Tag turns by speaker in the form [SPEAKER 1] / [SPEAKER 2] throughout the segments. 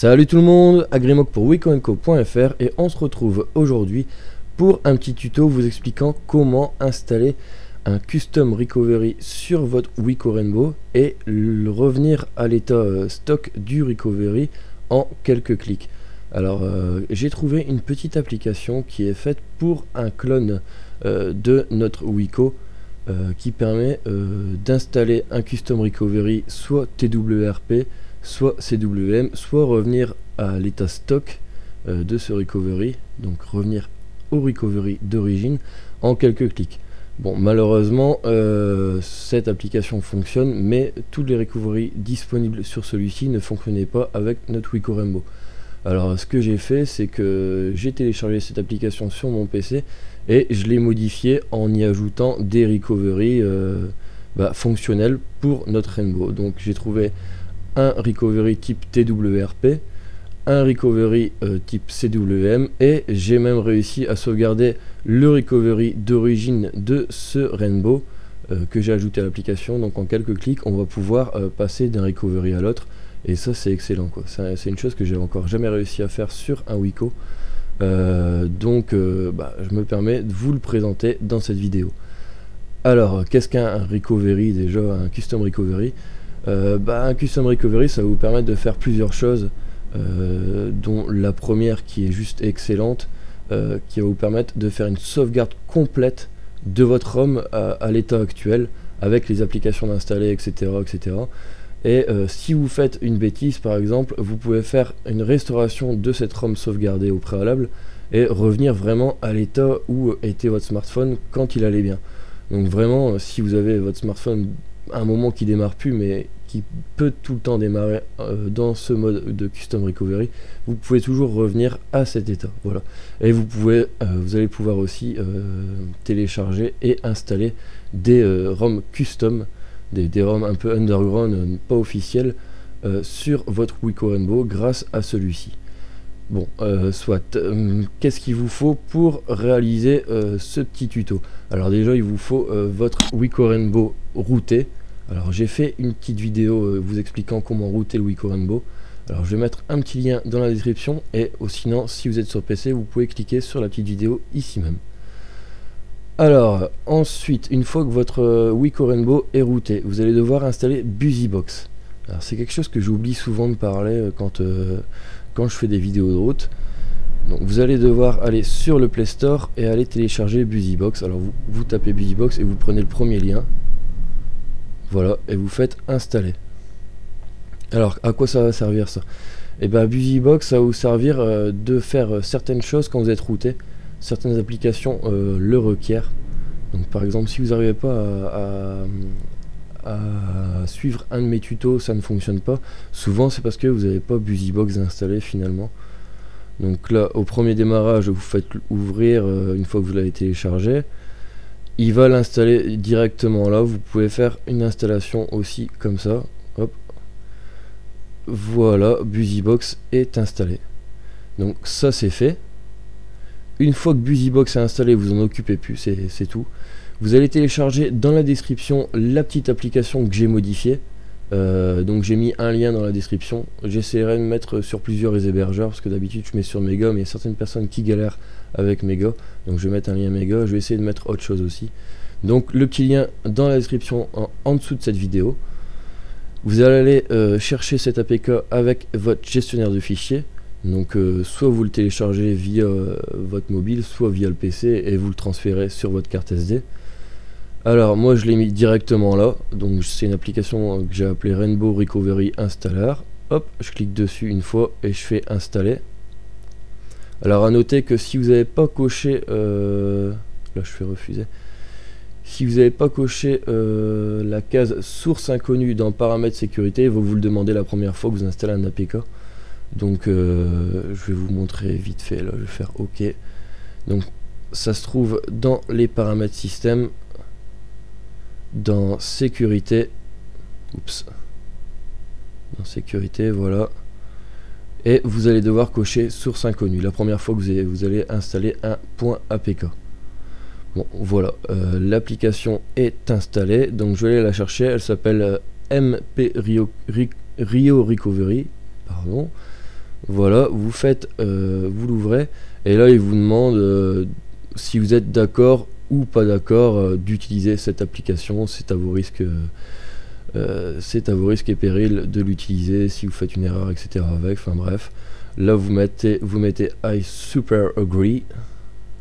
[SPEAKER 1] Salut tout le monde, Agrimok pour wicoenco.fr et on se retrouve aujourd'hui pour un petit tuto vous expliquant comment installer un custom recovery sur votre Wico Rainbow et revenir à l'état stock du recovery en quelques clics. Alors j'ai trouvé une petite application qui est faite pour un clone de notre Wico qui permet d'installer un custom recovery soit TWRP, soit CWM, soit revenir à l'état stock de ce recovery, donc revenir au recovery d'origine en quelques clics. Bon, malheureusement cette application fonctionne, mais toutes les recoveries disponibles sur celui-ci ne fonctionnaient pas avec notre Wico Rainbow. Alors ce que j'ai fait, c'est que j'ai téléchargé cette application sur mon PC et je l'ai modifiée en y ajoutant des recoveries fonctionnels pour notre Rainbow. Donc j'ai trouvé un recovery type TWRP, un recovery type CWM, et j'ai même réussi à sauvegarder le recovery d'origine de ce Rainbow que j'ai ajouté à l'application. Donc en quelques clics on va pouvoir passer d'un recovery à l'autre, et ça c'est excellent quoi. C'est une chose que j'ai encore jamais réussi à faire sur un Wico, donc je me permets de vous le présenter dans cette vidéo. Alors qu'est-ce qu'un recovery déjà, un custom recovery? Un custom recovery, ça va vous permettre de faire plusieurs choses, dont la première qui est juste excellente, qui va vous permettre de faire une sauvegarde complète de votre ROM à l'état actuel avec les applications d'installer, etc. Et si vous faites une bêtise par exemple, vous pouvez faire une restauration de cette ROM sauvegardée au préalable et revenir vraiment à l'état où était votre smartphone quand il allait bien. Donc vraiment, si vous avez votre smartphone à un moment qui démarre plus mais qui peut tout le temps démarrer dans ce mode de custom recovery, vous pouvez toujours revenir à cet état. Voilà. Et vous allez pouvoir aussi télécharger et installer des ROM custom, des ROM un peu underground, pas officiels, sur votre Wico Rainbow grâce à celui-ci. Bon, qu'est-ce qu'il vous faut pour réaliser ce petit tuto? Alors déjà, il vous faut votre Wico Rainbow routé. Alors j'ai fait une petite vidéo vous expliquant comment router le Wico Rainbow. Alors je vais mettre un petit lien dans la description, et sinon si vous êtes sur PC, vous pouvez cliquer sur la petite vidéo ici même. Alors ensuite, une fois que votre Wico Rainbow est routé, vous allez devoir installer BusyBox. Alors c'est quelque chose que j'oublie souvent de parler quand je fais des vidéos de route. Donc vous allez devoir aller sur le Play Store et aller télécharger BusyBox. Alors vous tapez BusyBox et vous prenez le premier lien. Voilà, et vous faites installer. Alors à quoi ça va servir ça? Et bien BusyBox, ça va vous servir de faire certaines choses quand vous êtes routé. Certaines applications le requièrent. Donc par exemple, si vous n'arrivez pas à suivre un de mes tutos, ça ne fonctionne pas. Souvent c'est parce que vous n'avez pas BusyBox installé finalement. Donc là, au premier démarrage, vous faites ouvrir une fois que vous l'avez téléchargé. Il va l'installer directement là. Vous pouvez faire une installation aussi comme ça. Hop. Voilà, BusyBox est installé. Donc ça c'est fait. Une fois que BusyBox est installé, vous en occupez plus, c'est tout. Vous allez télécharger dans la description la petite application que j'ai modifiée. Donc j'ai mis un lien dans la description. J'essaierai de mettre sur plusieurs hébergeurs parce que d'habitude je mets sur Mega, mais il y a certaines personnes qui galèrent avec Mega, donc je vais mettre un lien Mega. Je vais essayer de mettre autre chose aussi. Donc le petit lien dans la description en dessous de cette vidéo. Vous allez chercher cet APK avec votre gestionnaire de fichiers. Donc soit vous le téléchargez via votre mobile, soit via le PC, et vous le transférez sur votre carte SD. Alors moi je l'ai mis directement là, donc c'est une application que j'ai appelée Rainbow Recovery Installer. Hop, je clique dessus une fois et je fais installer. Alors à noter que si vous n'avez pas coché, là je fais refuser. Si vous n'avez pas coché la case source inconnue dans paramètres sécurité, il va vous le demander la première fois que vous installez un APK. Donc je vais vous montrer vite fait, là je vais faire OK. Donc ça se trouve dans les paramètres système, dans sécurité, dans sécurité, voilà, et vous allez devoir cocher source inconnue la première fois que vous allez installer un .apk. Bon voilà, l'application est installée, donc je vais aller la chercher. Elle s'appelle MP Rio Recovery, pardon. Voilà, vous faites, vous l'ouvrez, et là il vous demande si vous êtes d'accord ou pas d'accord d'utiliser cette application. C'est à vos risques, et périls de l'utiliser si vous faites une erreur, etc. avec. Enfin bref, là vous mettez I super agree,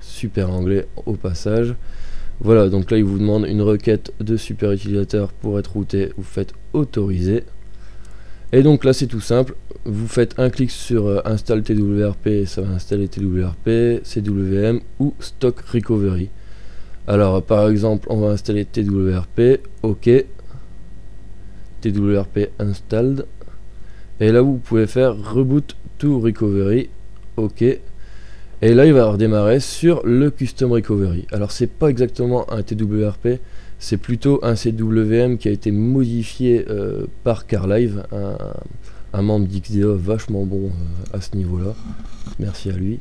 [SPEAKER 1] super anglais au passage. Voilà, donc là il vous demande une requête de super utilisateur pour être routé. Vous faites autoriser. Et donc là c'est tout simple, vous faites un clic sur install TWRP et ça va installer TWRP, CWM ou Stock Recovery. Alors par exemple on va installer TWRP, ok, TWRP installed, et là vous pouvez faire reboot to recovery, ok, et là il va redémarrer sur le custom recovery. Alors c'est pas exactement un TWRP, c'est plutôt un CWM qui a été modifié par Carlive, un membre d'XDA vachement bon à ce niveau-là. Merci à lui.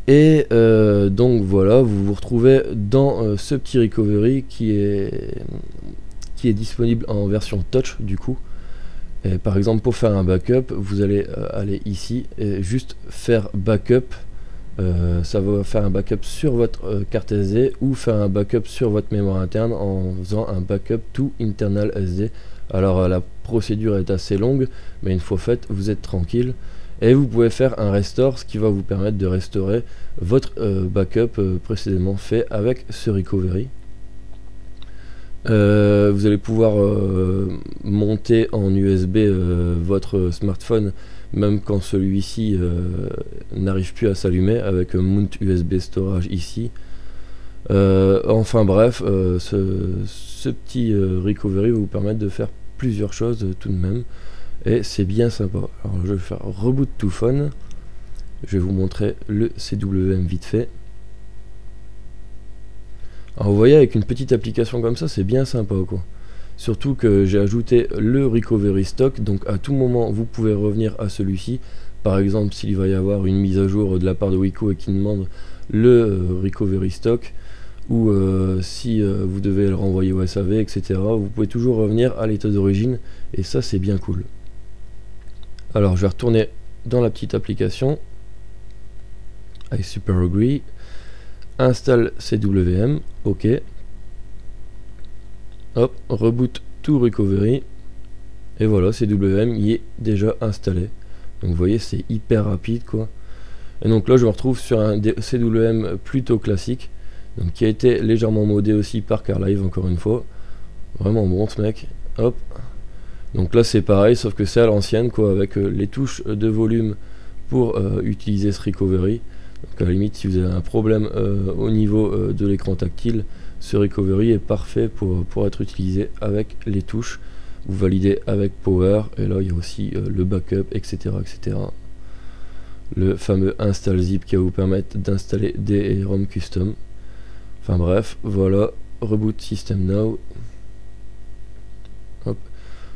[SPEAKER 1] Et donc voilà, vous vous retrouvez dans ce petit recovery qui est disponible en version touch du coup. Et par exemple, pour faire un backup, vous allez aller ici et juste faire backup. Ça va faire un backup sur votre carte SD ou faire un backup sur votre mémoire interne en faisant un backup to internal SD. Alors la procédure est assez longue, mais une fois faite, vous êtes tranquille. Et vous pouvez faire un restore, ce qui va vous permettre de restaurer votre backup précédemment fait avec ce recovery. Vous allez pouvoir monter en USB votre smartphone même quand celui-ci n'arrive plus à s'allumer avec Mount USB Storage ici. Enfin bref, ce petit recovery va vous permettre de faire plusieurs choses tout de même, et c'est bien sympa. Alors je vais faire reboot to phone, je vais vous montrer le CWM vite fait. Alors vous voyez, avec une petite application comme ça, c'est bien sympa quoi. Surtout que j'ai ajouté le recovery stock, donc à tout moment vous pouvez revenir à celui-ci. Par exemple, s'il va y avoir une mise à jour de la part de Wiko et qui demande le recovery stock, ou si vous devez le renvoyer au SAV, etc. Vous pouvez toujours revenir à l'état d'origine, et ça c'est bien cool. Alors je vais retourner dans la petite application, I super agree, installe CWM, ok. Hop, reboot to recovery, et voilà, CWM y est déjà installé. Donc vous voyez, c'est hyper rapide quoi. Et donc là je me retrouve sur un CWM plutôt classique, donc qui a été légèrement modé aussi par Carlive, encore une fois. Vraiment bon ce mec. Hop. Donc là c'est pareil, sauf que c'est à l'ancienne quoi, avec les touches de volume pour utiliser ce recovery. Donc à la limite, si vous avez un problème au niveau de l'écran tactile, ce recovery est parfait pour être utilisé avec les touches. Vous validez avec Power, et là il y a aussi le backup, etc., etc. Le fameux install zip qui va vous permettre d'installer des ROM custom. Enfin bref, voilà, reboot system now. Hop.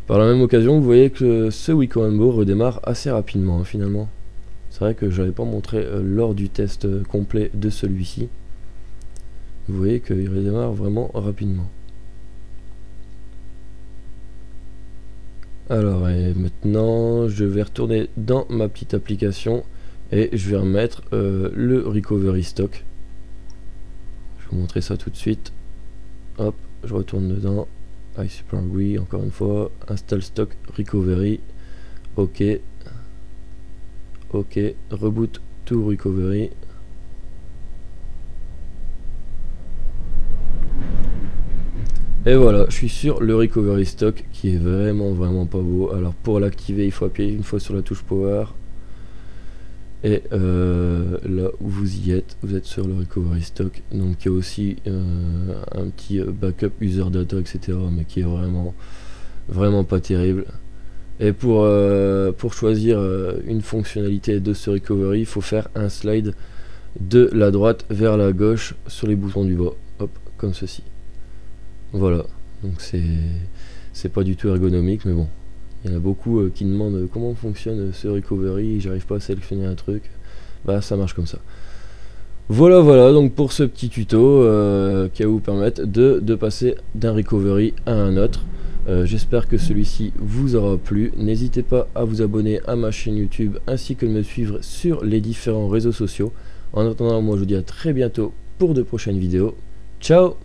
[SPEAKER 1] Par la même occasion, vous voyez que ce Wiko Rainbow redémarre assez rapidement finalement. C'est vrai que je n'avais pas montré lors du test complet de celui-ci. Vous voyez qu'il redémarre vraiment rapidement. Alors et maintenant je vais retourner dans ma petite application et je vais remettre le recovery stock. Je vais vous montrer ça tout de suite. Hop, je retourne dedans. I super agree, encore une fois. Install stock recovery. Ok. Ok, reboot to recovery. Et voilà, je suis sur le recovery stock qui est vraiment pas beau. Alors pour l'activer, il faut appuyer une fois sur la touche power. Et là où vous y êtes, vous êtes sur le recovery stock. Donc il y a aussi un petit backup user data, etc. mais qui est vraiment pas terrible. Et pour choisir une fonctionnalité de ce recovery, il faut faire un slide de la droite vers la gauche sur les boutons du bas. Hop, comme ceci. Voilà, donc c'est pas du tout ergonomique, mais bon, il y en a beaucoup qui demandent comment fonctionne ce recovery, j'arrive pas à sélectionner un truc, bah ça marche comme ça. Voilà, donc pour ce petit tuto qui va vous permettre de passer d'un recovery à un autre. J'espère que celui-ci vous aura plu. N'hésitez pas à vous abonner à ma chaîne YouTube ainsi que de me suivre sur les différents réseaux sociaux. En attendant, moi je vous dis à très bientôt pour de prochaines vidéos. Ciao!